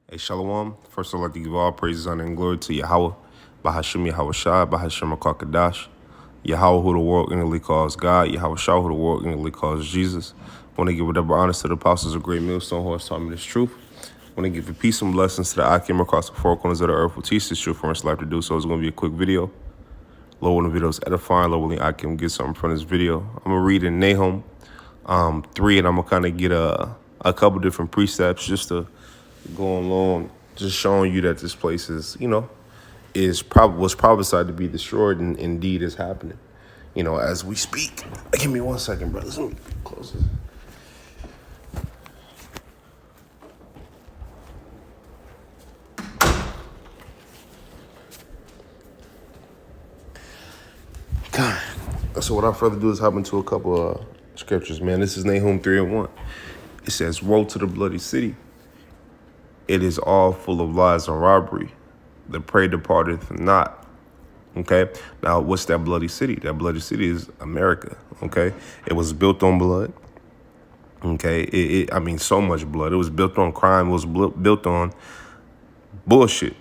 Hey, Shalom. First, I'd like to give all praises, honor, and glory to Yahweh, Bahashim Yahweh Shai, Bahashim Kadash, Yahweh, who the world inwardly calls God, Yahweh Shai, who the world inwardly calls Jesus. I want to give whatever honor to the apostles of great millstone who has taught me this truth. I want to give a peace and blessings to the I came across the four corners of the earth who teach this truth for us life to do. So it's going to be a quick video. Lord, when the video is edifying, Lord, willing, I can get something from this video. I'm going to read in Nahum 3, and I'm going to kind of get a couple different precepts just to go along, just showing you that this place is, was prophesied to be destroyed, and indeed is happening, as we speak. Give me 1 second, brothers. Let me close this. God. So without further ado, let's hop into a couple of scriptures, man. This is Nahum 3 and 1. It says, "Woe to the bloody city. It is all full of lies and robbery. The prey departeth not." Okay. Now, what's that bloody city? That bloody city is America. Okay. It was built on blood. Okay. I mean, so much blood. It was built on crime. It was built on bullshit.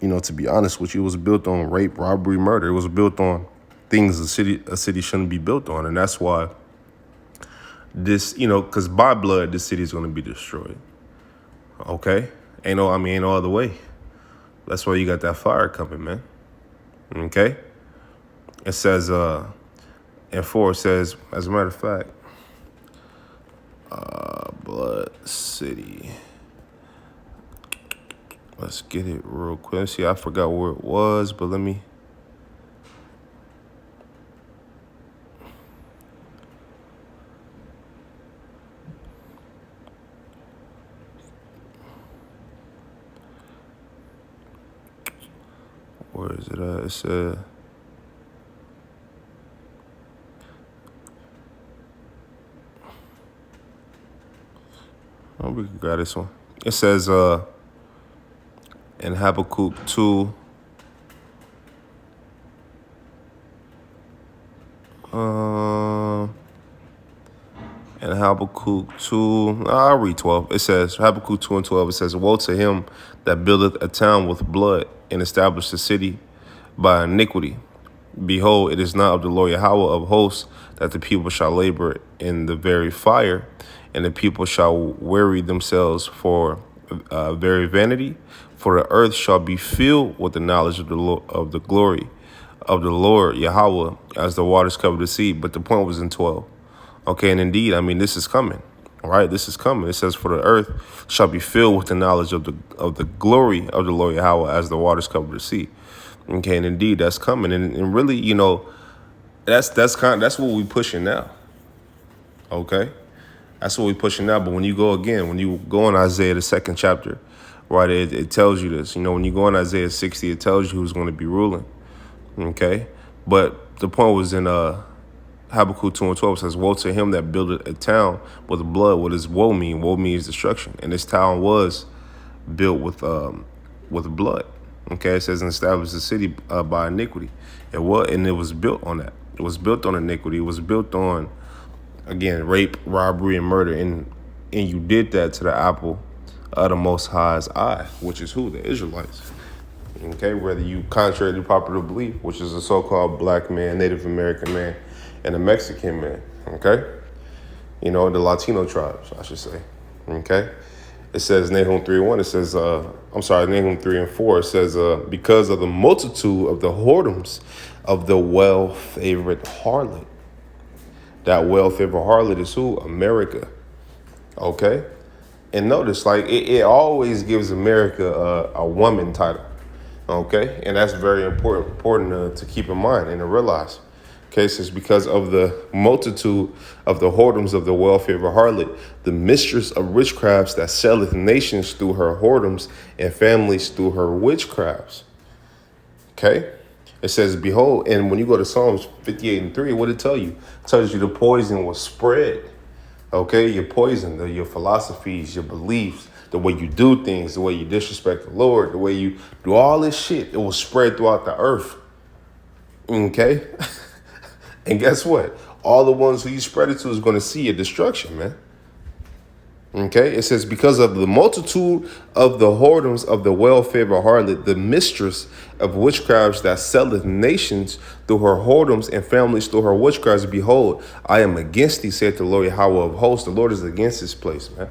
To be honest with you, it was built on rape, robbery, murder. It was built on things a city shouldn't be built on. And that's why this, because by blood, this city is going to be destroyed. Okay. Ain't no other way. That's why you got that fire coming, man. Okay. It says, in 4, it says, as a matter of fact, blood city. Let's get it real quick. See, I forgot where it was, but let me. Where is it at? It said. Oh, we can grab this one. It says, in Habakkuk 2, in Habakkuk 2, I'll read 12. It says, Habakkuk 2 and 12, it says, "Woe to him that buildeth a town with blood and establish a city by iniquity. Behold, it is not of the Lord Yahweh of hosts that the people shall labor in the very fire, and the people shall weary themselves for very vanity. For the earth shall be filled with the knowledge of the glory of the Lord Yahweh, as the waters cover the sea." But the point was in 12. Okay, and indeed, this is coming. All right, this is coming. It says, "For the earth shall be filled with the knowledge of the glory of the Lord Yahweh, as the waters cover the sea." Okay, and indeed, that's coming, and really, that's what we pushing now. Okay, that's what we pushing now. But when you go in Isaiah the 2nd chapter, right, it tells you this. When you go in Isaiah 60, it tells you who's going to be ruling. Okay, but the point was in Habakkuk 2 and 12 says, "Woe to him that buildeth a town with blood." What does woe mean? Woe means destruction, and this town was built with blood. Okay, it says, "And established the city by iniquity." It was built on that. It was built on iniquity. It was built on, again, rape, robbery, and murder. And you did that to the apple of the Most High's eye, which is who? The Israelites. Okay, whether you contrary to popular belief, which is a so-called black man, Native American man, and a Mexican man. Okay, the Latino tribes, I should say. Okay. It says Nahum 3:1. It says, Nahum 3 and 4. It says, "Because of the multitude of the whoredoms of the well-favored harlot." That well-favored harlot is who? America. Okay. And notice, it always gives America a woman title. Okay. And that's very important to keep in mind and to realize. Okay, says, "Because of the multitude of the whoredoms of the well-favored harlot, the mistress of witchcrafts that selleth nations through her whoredoms and families through her witchcrafts." Okay, it says, "Behold," and when you go to Psalms 58 and 3, what did it tell you? It tells you the poison was spread. Okay, your poison, your philosophies, your beliefs, the way you do things, the way you disrespect the Lord, the way you do all this shit, it will spread throughout the earth. Okay. And guess what? All the ones who you spread it to is going to see your destruction, man. Okay, it says, because of the multitude of the whoredoms of the well-favored harlot, the mistress of witchcrafts that selleth nations through her whoredoms and families through her witchcrafts, behold, I am against thee, saith the Lord Yahweh of hosts. The Lord is against this place, man.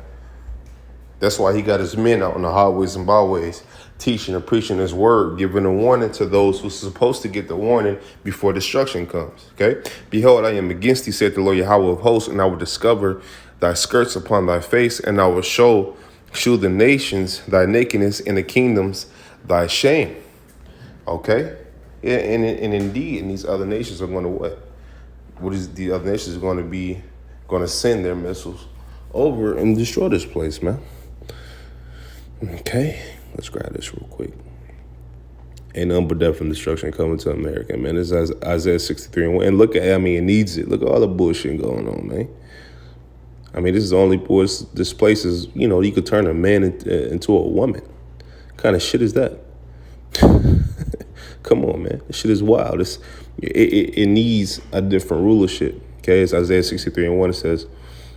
That's why he got his men out on the highways and byways, teaching and preaching his word, giving a warning to those who's supposed to get the warning before destruction comes. Okay? Behold, I am against thee, saith the Lord Yahweh of hosts, and I will discover thy skirts upon thy face, and I will shew the nations thy nakedness, and the kingdoms thy shame. Okay? And indeed, and these other nations are going to what? What is the other nations going to send their missiles over and destroy this place, man. Okay, let's grab this real quick. Ain't nothing but death and destruction coming to America, man. This is Isaiah 63 and 1. And look at, it needs it. Look at all the bullshit going on, man. This is the only place, this place is, you could turn a man into a woman. What kind of shit is that? Come on, man. This shit is wild. It needs a different rulership. Okay, it's Isaiah 63 and 1. It says,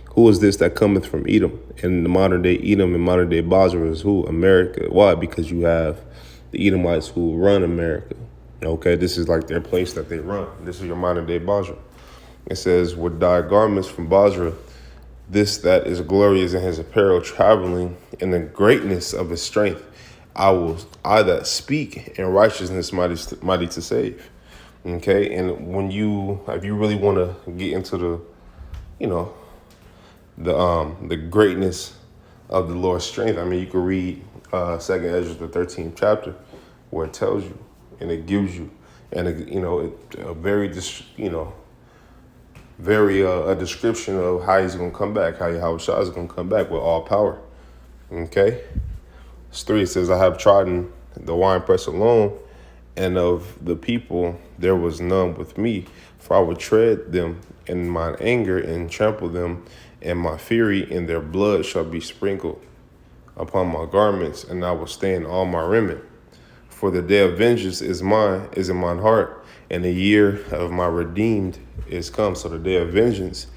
who is this that cometh from Edom? And the modern day Edom and modern day Basra is who? America. Why? Because you have the Edomites who run America. Okay, this is like their place that they run. This is your modern day Basra. It says, with thy garments from Basra, this that is glorious in his apparel, traveling in the greatness of his strength, I that speak in righteousness mighty to save. Okay, and if you really want to get into the greatness of the Lord's strength, you could read 2nd Ezra, the 13th chapter, where it tells you and it gives you, and a description of how he's going to come back, how Yahweh is going to come back with all power. Okay, verse 3, it says, I have trodden the winepress alone, and of the people there was none with me, for I would tread them in mine anger and trample them in my fury, and their blood shall be sprinkled upon my garments, and I will stain all my raiment. For the day of vengeance is in mine heart, and the year of my redeemed is come. So the day of vengeance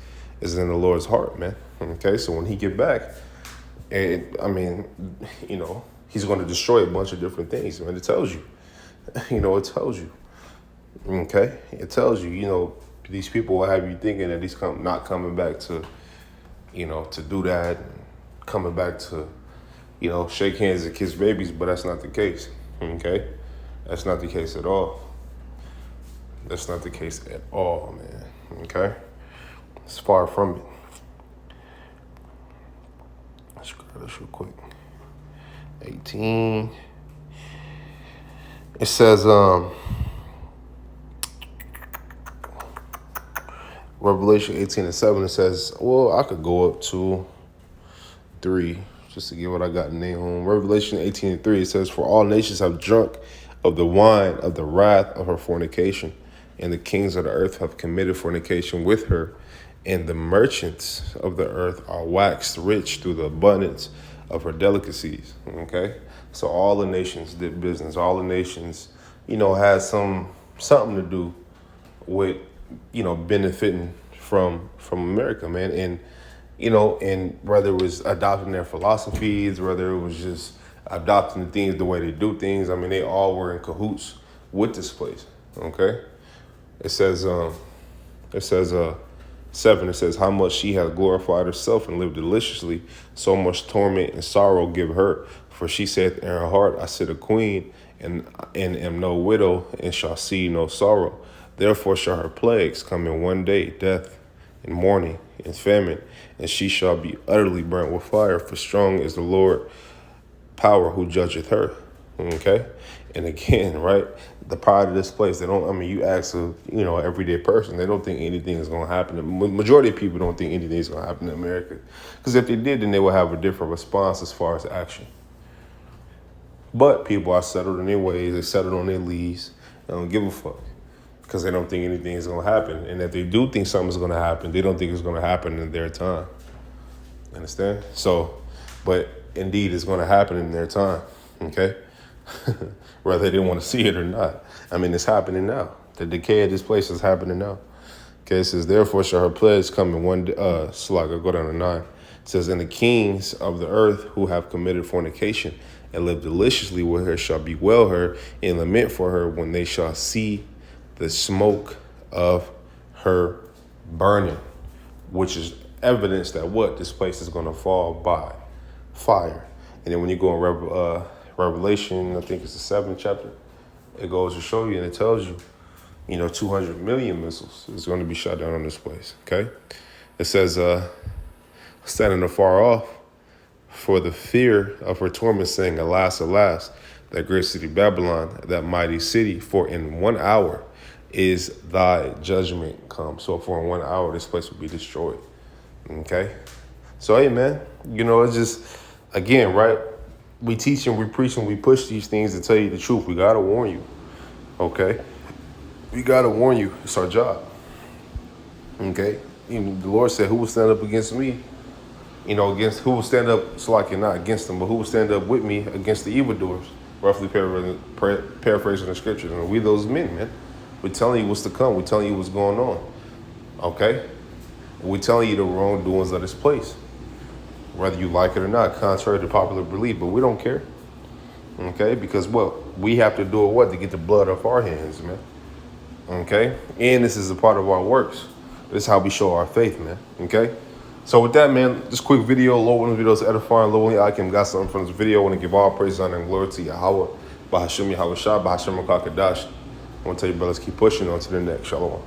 is in the Lord's heart, man. Okay, so when he get back, he's going to destroy a bunch of different things, man. It tells you. It tells you. Okay? It tells you, these people will have you thinking that he's not coming back to, to do that, coming back to, shake hands and kiss babies, but that's not the case. Okay? That's not the case at all. That's not the case at all, man. Okay? It's far from it. Let's grab this real quick. 18. It says, Revelation 18:7, it says, well, I could go up to 3 just to get what I got in Nahum. Revelation 18:3, it says, for all nations have drunk of the wine of the wrath of her fornication, and the kings of the earth have committed fornication with her, and the merchants of the earth are waxed rich through the abundance of her delicacies. Okay? So all the nations did business. All the nations, had something to do with, benefiting from America, man. And, and whether it was adopting their philosophies, whether it was just adopting the things, the way they do things, they all were in cahoots with this place. Okay? It says 7, it says, how much she hath glorified herself and lived deliciously, so much torment and sorrow give her. For she saith in her heart, I sit a queen, and am no widow, and shall see no sorrow. Therefore shall her plagues come in one day, death and mourning and famine, and she shall be utterly burnt with fire, for strong is the Lord power who judgeth her. Okay? And again, right, the pride of this place, they don't, you ask a, everyday person, they don't think anything is going to happen. The majority of people don't think anything is going to happen in America. Because if they did, then they would have a different response as far as action. But people are settled in their ways, they settled on their leaves, they don't give a fuck. Because they don't think anything is going to happen. And if they do think something's going to happen, they don't think it's going to happen in their time. Understand? So, but indeed, it's going to happen in their time. Okay? Whether they didn't want to see it or not. It's happening now. The decay of this place is happening now. Okay, it says, therefore shall her plagues come in one day. Go down to 9. It says, and the kings of the earth who have committed fornication and live deliciously with her shall bewail her and lament for her when they shall see the smoke of her burning, which is evidence that what this place is going to fall by fire. And then when you go in Revelation, I think it's the 7th chapter, it goes to show you and it tells you, 200 million missiles is going to be shot down on this place. Okay, it says, standing afar off for the fear of her torment, saying, alas, alas, that great city Babylon, that mighty city, for in 1 hour is thy judgment come. So for in 1 hour, this place will be destroyed. Okay, so hey, man, it's just, again, right? We teach and we preach and we push these things to tell you the truth. We got to warn you. Okay, we got to warn you. It's our job. Okay, the Lord said, who will stand up against me? Against who will stand up, so like not against them, but who will stand up with me against the evildoers? Roughly paraphrasing the scriptures. And we those men, man. We're telling you what's to come. We're telling you what's going on. Okay? We're telling you the wrongdoings of this place. Whether you like it or not, contrary to popular belief, but we don't care. Okay? Because we have to do what? To get the blood off our hands, man. Okay? And this is a part of our works. This is how we show our faith, man. Okay? So with that, man, this quick video, Lord, one of the videos edifying, Lord, only I can got something from this video. I want to give all praise, honor, and glory to Yahweh, Bahashim Yahweh Shah, Bahashim Kakadash. I want to tell you, brothers, keep pushing on to the next. Shalom.